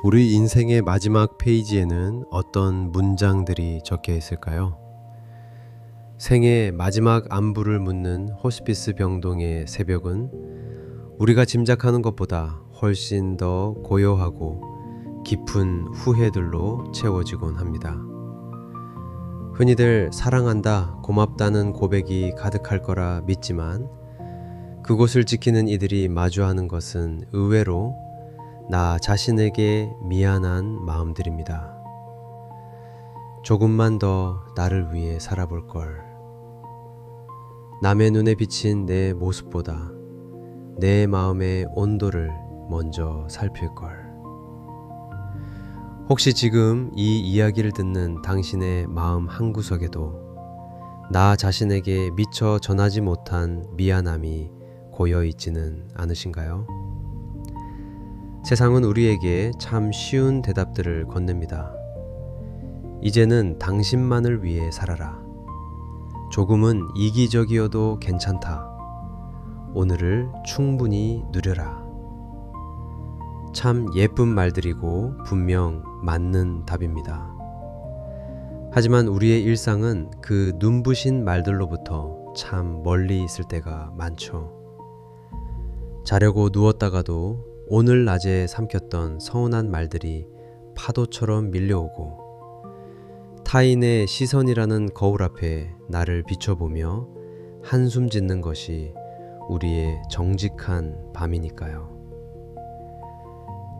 우리 인생의 마지막 페이지에는 어떤 문장들이 적혀 있을까요? 생의 마지막 안부를 묻는 호스피스 병동의 새벽은 우리가 짐작하는 것보다 훨씬 더 고요하고 깊은 후회들로 채워지곤 합니다. 흔히들 사랑한다, 고맙다는 고백이 가득할 거라 믿지만 그곳을 지키는 이들이 마주하는 것은 의외로 나 자신에게 미안한 마음들입니다. 조금만 더 나를 위해 살아볼 걸. 남의 눈에 비친 내 모습보다 내 마음의 온도를 먼저 살필 걸. 혹시 지금 이 이야기를 듣는 당신의 마음 한구석에도 나 자신에게 미처 전하지 못한 미안함이 고여 있지는 않으신가요? 세상은 우리에게 참 쉬운 대답들을 건넵니다. 이제는 당신만을 위해 살아라. 조금은 이기적이어도 괜찮다. 오늘을 충분히 누려라. 참 예쁜 말들이고 분명 맞는 답입니다. 하지만 우리의 일상은 그 눈부신 말들로부터 참 멀리 있을 때가 많죠. 자려고 누웠다가도 오늘 낮에 삼켰던 서운한 말들이 파도처럼 밀려오고 타인의 시선이라는 거울 앞에 나를 비춰보며 한숨 짓는 것이 우리의 정직한 밤이니까요.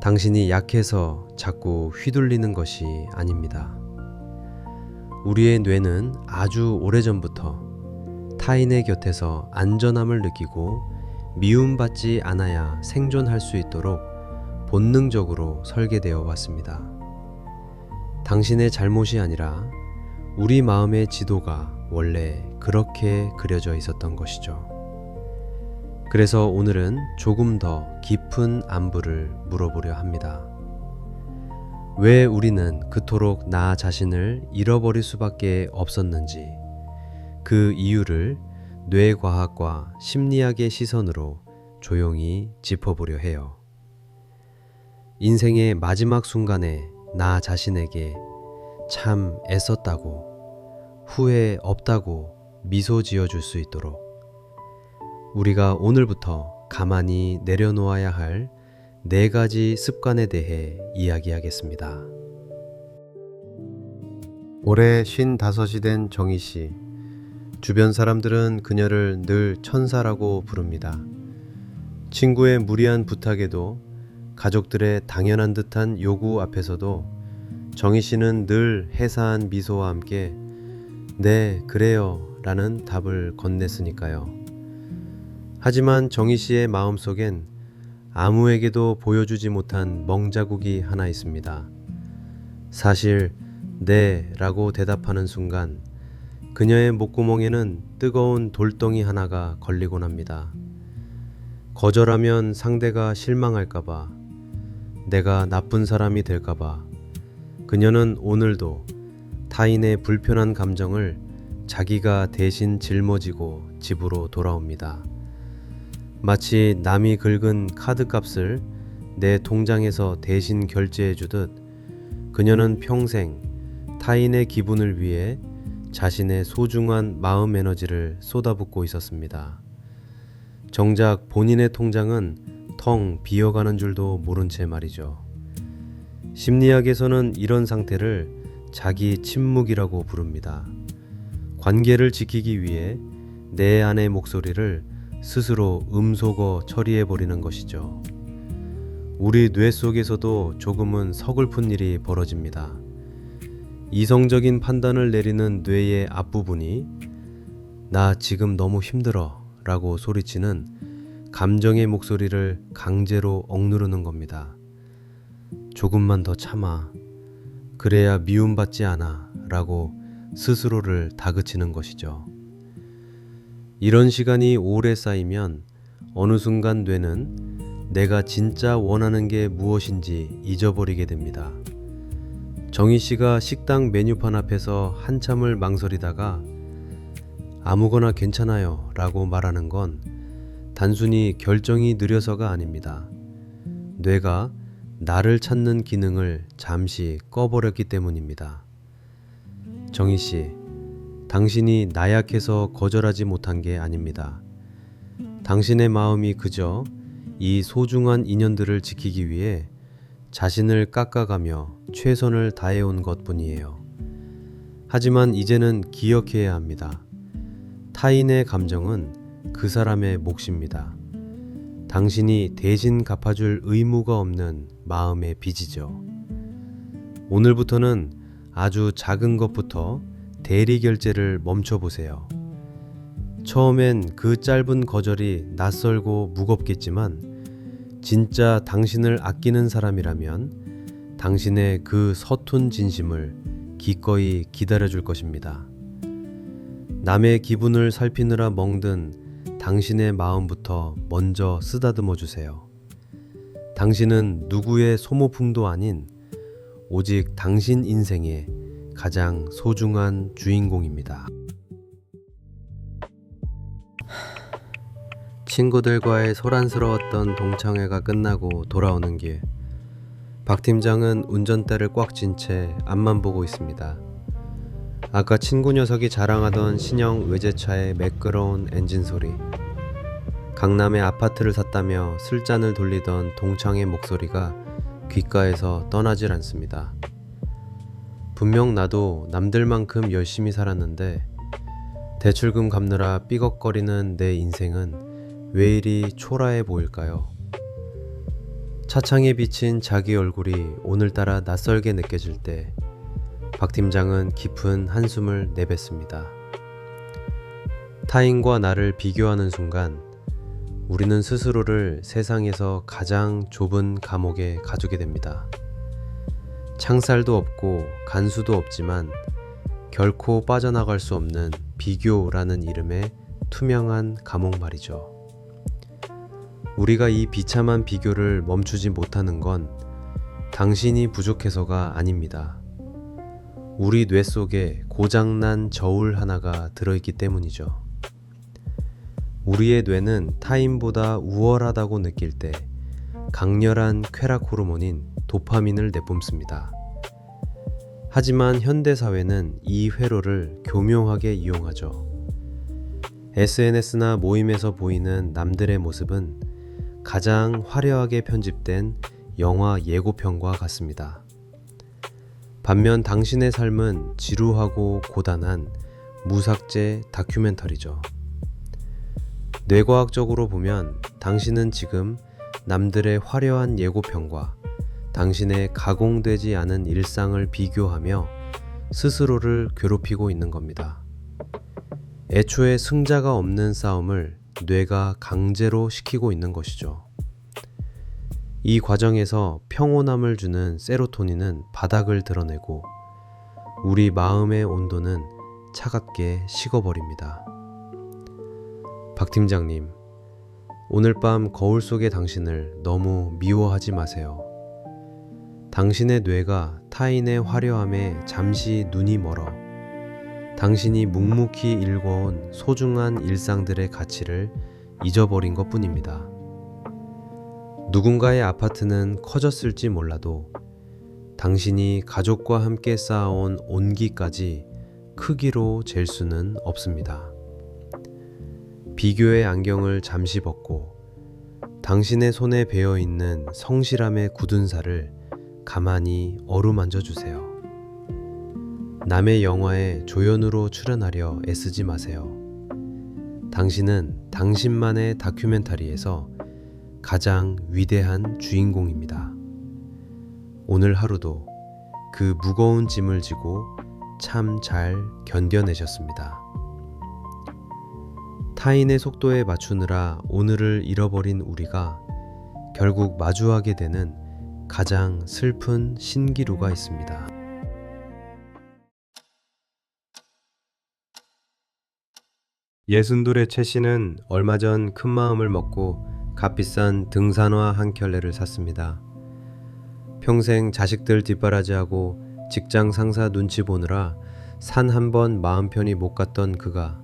당신이 약해서 자꾸 휘둘리는 것이 아닙니다. 우리의 뇌는 아주 오래전부터 타인의 곁에서 안전함을 느끼고 미움받지 않아야 생존할 수 있도록 본능적으로 설계되어 왔습니다. 당신의 잘못이 아니라 우리 마음의 지도가 원래 그렇게 그려져 있었던 것이죠. 그래서 오늘은 조금 더 깊은 안부를 물어보려 합니다. 왜 우리는 그토록 나 자신을 잃어버릴 수밖에 없었는지, 그 이유를 뇌과학과 심리학의 시선으로 조용히 짚어보려 해요. 인생의 마지막 순간에 나 자신에게 참 애썼다고, 후회 없다고 미소 지어줄 수 있도록 우리가 오늘부터 가만히 내려놓아야 할 4가지 습관에 대해 이야기하겠습니다. 올해 55이 된 정희 씨. 주변 사람들은 그녀를 늘 천사라고 부릅니다. 친구의 무리한 부탁에도 가족들의 당연한 듯한 요구 앞에서도 정희 씨는 늘 해사한 미소와 함께 네, 그래요 라는 답을 건넸으니까요. 하지만 정희 씨의 마음속엔 아무에게도 보여주지 못한 멍자국이 하나 있습니다. 사실 네 라고 대답하는 순간 그녀의 목구멍에는 뜨거운 돌덩이 하나가 걸리곤 합니다. 거절하면 상대가 실망할까봐, 내가 나쁜 사람이 될까봐 그녀는 오늘도 타인의 불편한 감정을 자기가 대신 짊어지고 집으로 돌아옵니다. 마치 남이 긁은 카드값을 내 통장에서 대신 결제해주듯 그녀는 평생 타인의 기분을 위해 자신의 소중한 마음 에너지를 쏟아붓고 있었습니다. 정작 본인의 통장은 텅 비어가는 줄도 모른 채 말이죠. 심리학에서는 이런 상태를 자기 침묵이라고 부릅니다. 관계를 지키기 위해 내 안의 목소리를 스스로 음소거 처리해버리는 것이죠. 우리 뇌 속에서도 조금은 서글픈 일이 벌어집니다. 이성적인 판단을 내리는 뇌의 앞부분이 나 지금 너무 힘들어 라고 소리치는 감정의 목소리를 강제로 억누르는 겁니다. 조금만 더 참아. 그래야 미움받지 않아 라고 스스로를 다그치는 것이죠. 이런 시간이 오래 쌓이면 어느 순간 뇌는 내가 진짜 원하는 게 무엇인지 잊어버리게 됩니다. 정희 씨가 식당 메뉴판 앞에서 한참을 망설이다가 아무거나 괜찮아요 라고 말하는 건 단순히 결정이 느려서가 아닙니다. 뇌가 나를 찾는 기능을 잠시 꺼버렸기 때문입니다. 정희 씨, 당신이 나약해서 거절하지 못한 게 아닙니다. 당신의 마음이 그저 이 소중한 인연들을 지키기 위해 자신을 깎아가며 최선을 다해온 것뿐이에요. 하지만 이제는 기억해야 합니다. 타인의 감정은 그 사람의 몫입니다. 당신이 대신 갚아줄 의무가 없는 마음의 빚이죠. 오늘부터는 아주 작은 것부터 대리 결제를 멈춰보세요. 처음엔 그 짧은 거절이 낯설고 무겁겠지만 진짜 당신을 아끼는 사람이라면 당신의 그 서툰 진심을 기꺼이 기다려줄 것입니다. 남의 기분을 살피느라 멍든 당신의 마음부터 먼저 쓰다듬어 주세요. 당신은 누구의 소모품도 아닌 오직 당신 인생의 가장 소중한 주인공입니다. 친구들과의 소란스러웠던 동창회가 끝나고 돌아오는 길, 박 팀장은 운전대를 꽉 쥔 채 앞만 보고 있습니다. 아까 친구 녀석이 자랑하던 신형 외제차의 매끄러운 엔진 소리, 강남에 아파트를 샀다며 술잔을 돌리던 동창의 목소리가 귓가에서 떠나질 않습니다. 분명 나도 남들만큼 열심히 살았는데 대출금 갚느라 삐걱거리는 내 인생은 왜 이리 초라해 보일까요? 차창에 비친 자기 얼굴이 오늘따라 낯설게 느껴질 때 박 팀장은 깊은 한숨을 내뱉습니다. 타인과 나를 비교하는 순간 우리는 스스로를 세상에서 가장 좁은 감옥에 가두게 됩니다. 창살도 없고 간수도 없지만 결코 빠져나갈 수 없는 비교라는 이름의 투명한 감옥 말이죠. 우리가 이 비참한 비교를 멈추지 못하는 건 당신이 부족해서가 아닙니다. 우리 뇌 속에 고장난 저울 하나가 들어있기 때문이죠. 우리의 뇌는 타인보다 우월하다고 느낄 때 강렬한 쾌락 호르몬인 도파민을 내뿜습니다. 하지만 현대사회는 이 회로를 교묘하게 이용하죠. SNS나 모임에서 보이는 남들의 모습은 가장 화려하게 편집된 영화 예고편과 같습니다. 반면 당신의 삶은 지루하고 고단한 무삭제 다큐멘터리죠. 뇌과학적으로 보면 당신은 지금 남들의 화려한 예고편과 당신의 가공되지 않은 일상을 비교하며 스스로를 괴롭히고 있는 겁니다. 애초에 승자가 없는 싸움을 뇌가 강제로 시키고 있는 것이죠. 이 과정에서 평온함을 주는 세로토닌은 바닥을 드러내고 우리 마음의 온도는 차갑게 식어버립니다. 박 팀장님, 오늘 밤 거울 속의 당신을 너무 미워하지 마세요. 당신의 뇌가 타인의 화려함에 잠시 눈이 멀어 당신이 묵묵히 일궈온 소중한 일상들의 가치를 잊어버린 것뿐입니다. 누군가의 아파트는 커졌을지 몰라도 당신이 가족과 함께 쌓아온 온기까지 크기로 잴 수는 없습니다. 비교의 안경을 잠시 벗고 당신의 손에 베어있는 성실함의 굳은 살을 가만히 어루만져 주세요. 남의 영화에 조연으로 출연하려 애쓰지 마세요. 당신은 당신만의 다큐멘터리에서 가장 위대한 주인공입니다. 오늘 하루도 그 무거운 짐을 지고 참 잘 견뎌내셨습니다. 타인의 속도에 맞추느라 오늘을 잃어버린 우리가 결국 마주하게 되는 가장 슬픈 신기루가 있습니다. 예순둘의 최 씨는 얼마 전 큰 마음을 먹고 값비싼 등산화 한 켤레를 샀습니다. 평생 자식들 뒷바라지하고 직장 상사 눈치 보느라 산 한 번 마음 편히 못 갔던 그가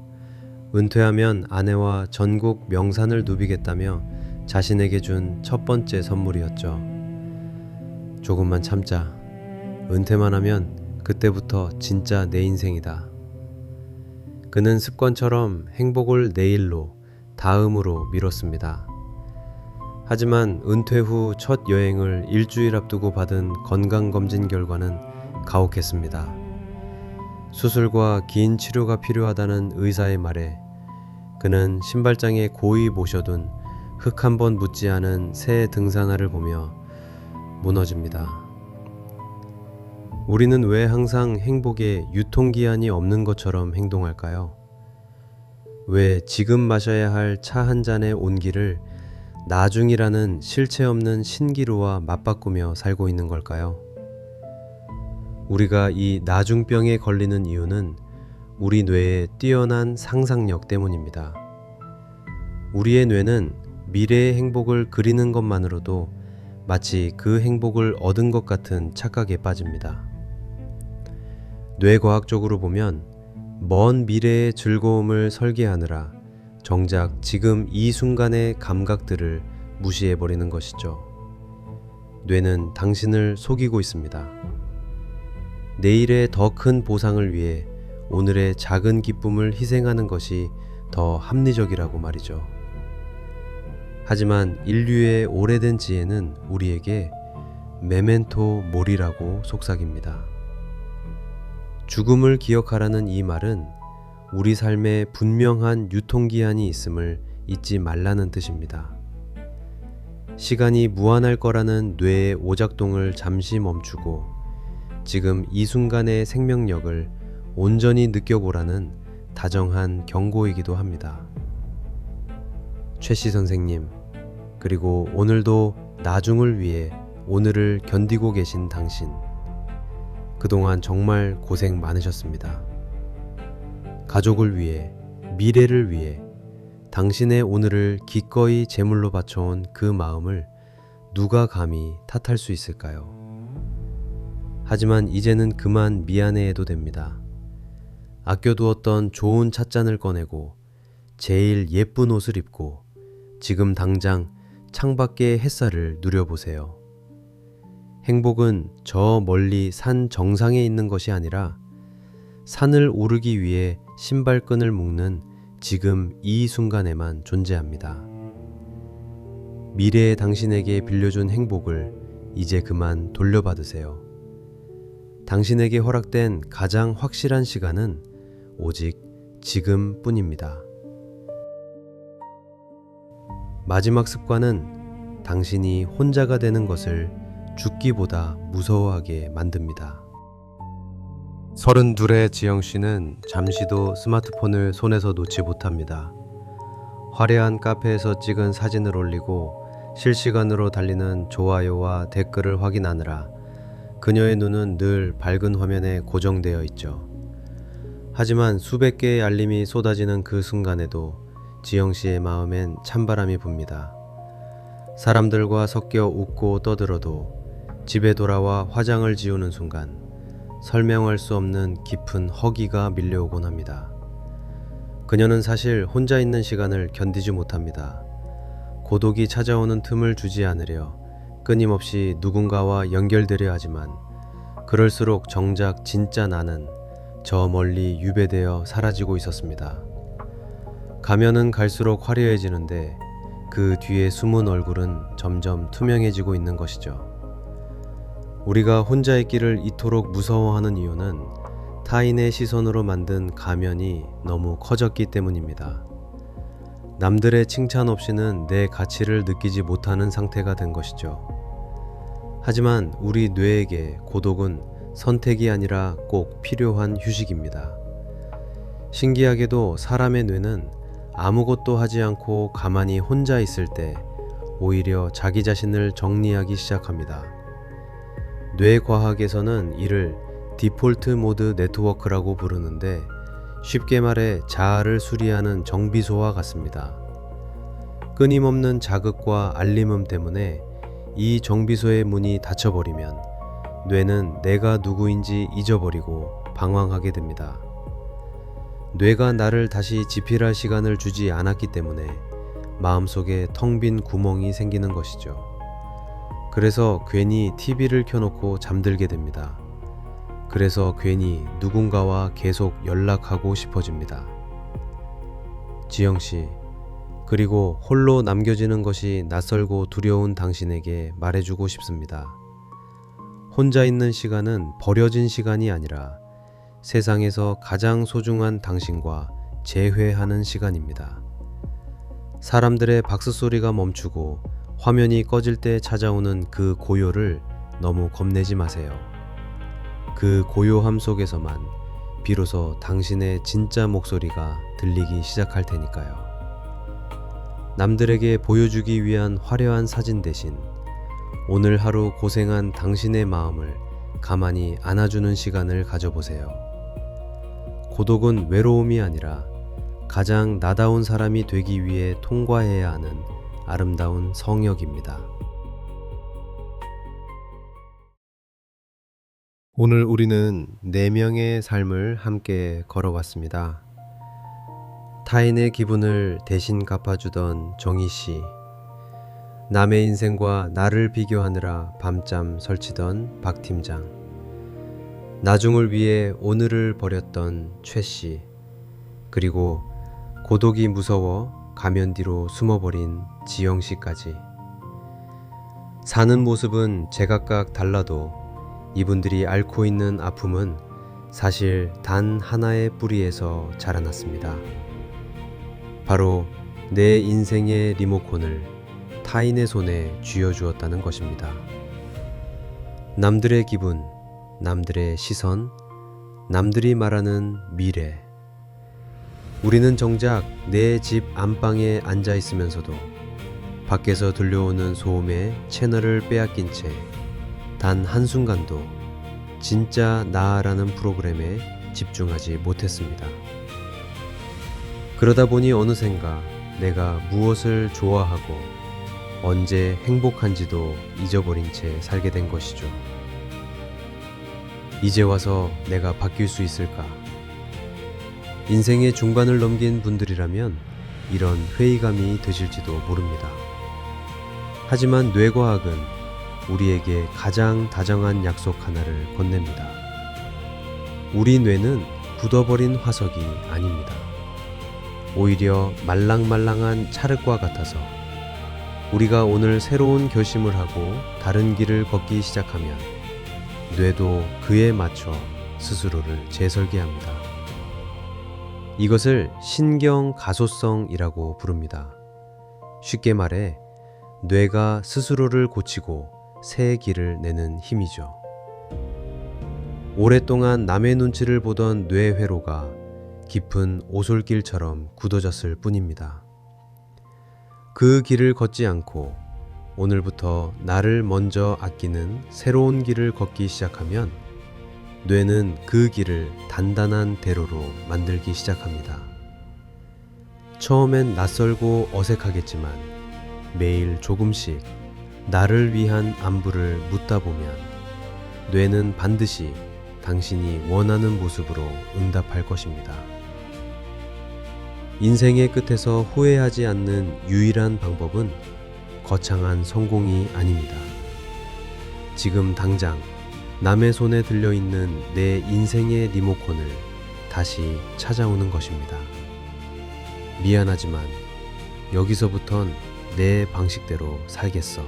은퇴하면 아내와 전국 명산을 누비겠다며 자신에게 준 첫 번째 선물이었죠. 조금만 참자. 은퇴만 하면 그때부터 진짜 내 인생이다. 그는 습관처럼 행복을 내일로, 다음으로 미뤘습니다. 하지만 은퇴 후 첫 여행을 일주일 앞두고 받은 건강검진 결과는 가혹했습니다. 수술과 긴 치료가 필요하다는 의사의 말에 그는 신발장에 고이 모셔둔 흙 한 번 묻지 않은 새 등산화를 보며 무너집니다. 우리는 왜 항상 행복에 유통기한이 없는 것처럼 행동할까요? 왜 지금 마셔야 할 차 한 잔의 온기를 나중이라는 실체 없는 신기루와 맞바꾸며 살고 있는 걸까요? 우리가 이 나중병에 걸리는 이유는 우리 뇌의 뛰어난 상상력 때문입니다. 우리의 뇌는 미래의 행복을 그리는 것만으로도 마치 그 행복을 얻은 것 같은 착각에 빠집니다. 뇌과학적으로 보면 먼 미래의 즐거움을 설계하느라 정작 지금 이 순간의 감각들을 무시해버리는 것이죠. 뇌는 당신을 속이고 있습니다. 내일의 더 큰 보상을 위해 오늘의 작은 기쁨을 희생하는 것이 더 합리적이라고 말이죠. 하지만 인류의 오래된 지혜는 우리에게 메멘토 모리라고 속삭입니다. 죽음을 기억하라는 이 말은 우리 삶에 분명한 유통기한이 있음을 잊지 말라는 뜻입니다. 시간이 무한할 거라는 뇌의 오작동을 잠시 멈추고 지금 이 순간의 생명력을 온전히 느껴보라는 다정한 경고이기도 합니다. 최씨 선생님, 그리고 오늘도 나중을 위해 오늘을 견디고 계신 당신, 그동안 정말 고생 많으셨습니다. 가족을 위해, 미래를 위해 당신의 오늘을 기꺼이 제물로 바쳐온 그 마음을 누가 감히 탓할 수 있을까요? 하지만 이제는 그만 미안해해도 됩니다. 아껴두었던 좋은 찻잔을 꺼내고 제일 예쁜 옷을 입고 지금 당장 창밖의 햇살을 누려보세요. 행복은 저 멀리 산 정상에 있는 것이 아니라 산을 오르기 위해 신발끈을 묶는 지금 이 순간에만 존재합니다. 미래의 당신에게 빌려준 행복을 이제 그만 돌려받으세요. 당신에게 허락된 가장 확실한 시간은 오직 지금뿐입니다. 마지막 습관은 당신이 혼자가 되는 것을 죽기보다 무서워하게 만듭니다. 32의 지영씨는 잠시도 스마트폰을 손에서 놓지 못합니다. 화려한 카페에서 찍은 사진을 올리고 실시간으로 달리는 좋아요와 댓글을 확인하느라 그녀의 눈은 늘 밝은 화면에 고정되어 있죠. 하지만 수백 개의 알림이 쏟아지는 그 순간에도 지영씨의 마음엔 찬바람이 붑니다. 사람들과 섞여 웃고 떠들어도 집에 돌아와 화장을 지우는 순간 설명할 수 없는 깊은 허기가 밀려오곤 합니다. 그녀는 사실 혼자 있는 시간을 견디지 못합니다. 고독이 찾아오는 틈을 주지 않으려 끊임없이 누군가와 연결되려 하지만 그럴수록 정작 진짜 나는 저 멀리 유배되어 사라지고 있었습니다. 가면은 갈수록 화려해지는데 그 뒤에 숨은 얼굴은 점점 투명해지고 있는 것이죠. 우리가 혼자 있기를 이토록 무서워하는 이유는 타인의 시선으로 만든 가면이 너무 커졌기 때문입니다. 남들의 칭찬 없이는 내 가치를 느끼지 못하는 상태가 된 것이죠. 하지만 우리 뇌에게 고독은 선택이 아니라 꼭 필요한 휴식입니다. 신기하게도 사람의 뇌는 아무것도 하지 않고 가만히 혼자 있을 때 오히려 자기 자신을 정리하기 시작합니다. 뇌과학에서는 이를 디폴트 모드 네트워크라고 부르는데 쉽게 말해 자아를 수리하는 정비소와 같습니다. 끊임없는 자극과 알림음 때문에 이 정비소의 문이 닫혀버리면 뇌는 내가 누구인지 잊어버리고 방황하게 됩니다. 뇌가 나를 다시 지필할 시간을 주지 않았기 때문에 마음속에 텅 빈 구멍이 생기는 것이죠. 그래서 괜히 TV를 켜놓고 잠들게 됩니다. 그래서 괜히 누군가와 계속 연락하고 싶어집니다. 지영씨, 그리고 홀로 남겨지는 것이 낯설고 두려운 당신에게 말해주고 싶습니다. 혼자 있는 시간은 버려진 시간이 아니라 세상에서 가장 소중한 당신과 재회하는 시간입니다. 사람들의 박수 소리가 멈추고 화면이 꺼질 때 찾아오는 그 고요를 너무 겁내지 마세요. 그 고요함 속에서만 비로소 당신의 진짜 목소리가 들리기 시작할 테니까요. 남들에게 보여주기 위한 화려한 사진 대신 오늘 하루 고생한 당신의 마음을 가만히 안아주는 시간을 가져보세요. 고독은 외로움이 아니라 가장 나다운 사람이 되기 위해 통과해야 하는 아름다운 성역입니다. 오늘 우리는 4명의 삶을 함께 걸어봤습니다. 타인의 기분을 대신 갚아주던 정희씨, 남의 인생과 나를 비교하느라 밤잠 설치던 박팀장, 나중을 위해 오늘을 버렸던 최씨, 그리고 고독이 무서워 가면 뒤로 숨어버린 지영씨까지. 사는 모습은 제각각 달라도 이분들이 앓고 있는 아픔은 사실 단 하나의 뿌리에서 자라났습니다. 바로 내 인생의 리모컨을 타인의 손에 쥐어주었다는 것입니다. 남들의 기분, 남들의 시선, 남들이 말하는 미래. 우리는 정작 내 집 안방에 앉아 있으면서도 밖에서 들려오는 소음에 채널을 빼앗긴 채 단 한순간도 진짜 나라는 프로그램에 집중하지 못했습니다. 그러다 보니 어느샌가 내가 무엇을 좋아하고 언제 행복한지도 잊어버린 채 살게 된 것이죠. 이제 와서 내가 바뀔 수 있을까? 인생의 중반을 넘긴 분들이라면 이런 회의감이 드실지도 모릅니다. 하지만 뇌과학은 우리에게 가장 다정한 약속 하나를 건넵니다. 우리 뇌는 굳어버린 화석이 아닙니다. 오히려 말랑말랑한 찰흙과 같아서 우리가 오늘 새로운 결심을 하고 다른 길을 걷기 시작하면 뇌도 그에 맞춰 스스로를 재설계합니다. 이것을 신경가소성이라고 부릅니다. 쉽게 말해 뇌가 스스로를 고치고 새 길을 내는 힘이죠. 오랫동안 남의 눈치를 보던 뇌회로가 깊은 오솔길처럼 굳어졌을 뿐입니다. 그 길을 걷지 않고 오늘부터 나를 먼저 아끼는 새로운 길을 걷기 시작하면 뇌는 그 길을 단단한 대로로 만들기 시작합니다. 처음엔 낯설고 어색하겠지만 매일 조금씩 나를 위한 안부를 묻다 보면 뇌는 반드시 당신이 원하는 모습으로 응답할 것입니다. 인생의 끝에서 후회하지 않는 유일한 방법은 거창한 성공이 아닙니다. 지금 당장 남의 손에 들려있는 내 인생의 리모컨을 다시 찾아오는 것입니다. 미안하지만 여기서부턴 내 방식대로 살겠어.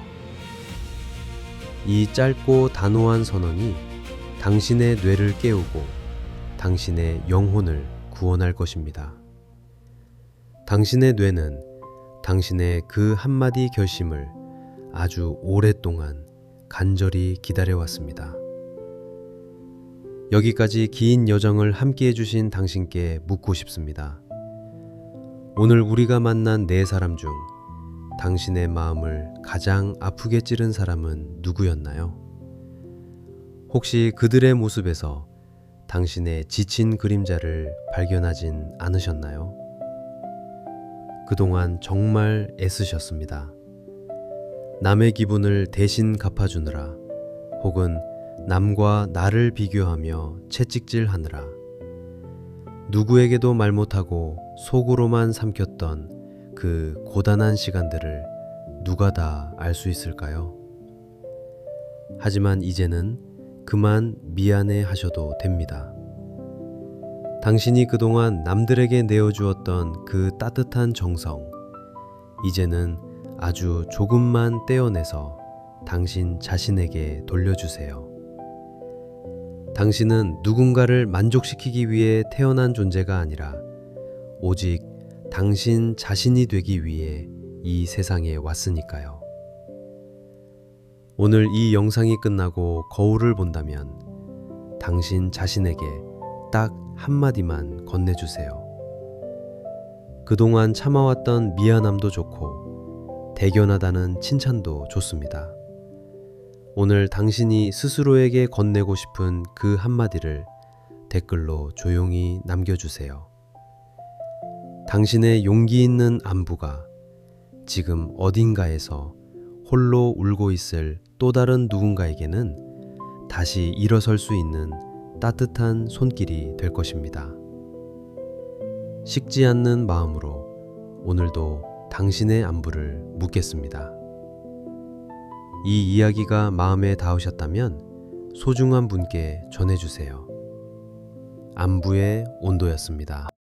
이 짧고 단호한 선언이 당신의 뇌를 깨우고 당신의 영혼을 구원할 것입니다. 당신의 뇌는 당신의 그 한마디 결심을 아주 오랫동안 간절히 기다려왔습니다. 여기까지 긴 여정을 함께 해주신 당신께 묻고 싶습니다. 오늘 우리가 만난 4사람 중 당신의 마음을 가장 아프게 찌른 사람은 누구였나요? 혹시 그들의 모습에서 당신의 지친 그림자를 발견하진 않으셨나요? 그동안 정말 애쓰셨습니다. 남의 기분을 대신 갚아주느라 혹은 남과 나를 비교하며 채찍질하느라 누구에게도 말 못하고 속으로만 삼켰던 그 고단한 시간들을 누가 다 알 수 있을까요? 하지만 이제는 그만 미안해 하셔도 됩니다. 당신이 그동안 남들에게 내어주었던 그 따뜻한 정성, 이제는 아주 조금만 떼어내서 당신 자신에게 돌려주세요. 당신은 누군가를 만족시키기 위해 태어난 존재가 아니라 오직 당신 자신이 되기 위해 이 세상에 왔으니까요. 오늘 이 영상이 끝나고 거울을 본다면 당신 자신에게 딱 한마디만 건네주세요. 그동안 참아왔던 미안함도 좋고 대견하다는 칭찬도 좋습니다. 오늘 당신이 스스로에게 건네고 싶은 그 한마디를 댓글로 조용히 남겨주세요. 당신의 용기 있는 안부가 지금 어딘가에서 홀로 울고 있을 또 다른 누군가에게는 다시 일어설 수 있는 따뜻한 손길이 될 것입니다. 식지 않는 마음으로 오늘도 당신의 안부를 묻겠습니다. 이 이야기가 마음에 닿으셨다면 소중한 분께 전해주세요. 안부의 온도였습니다.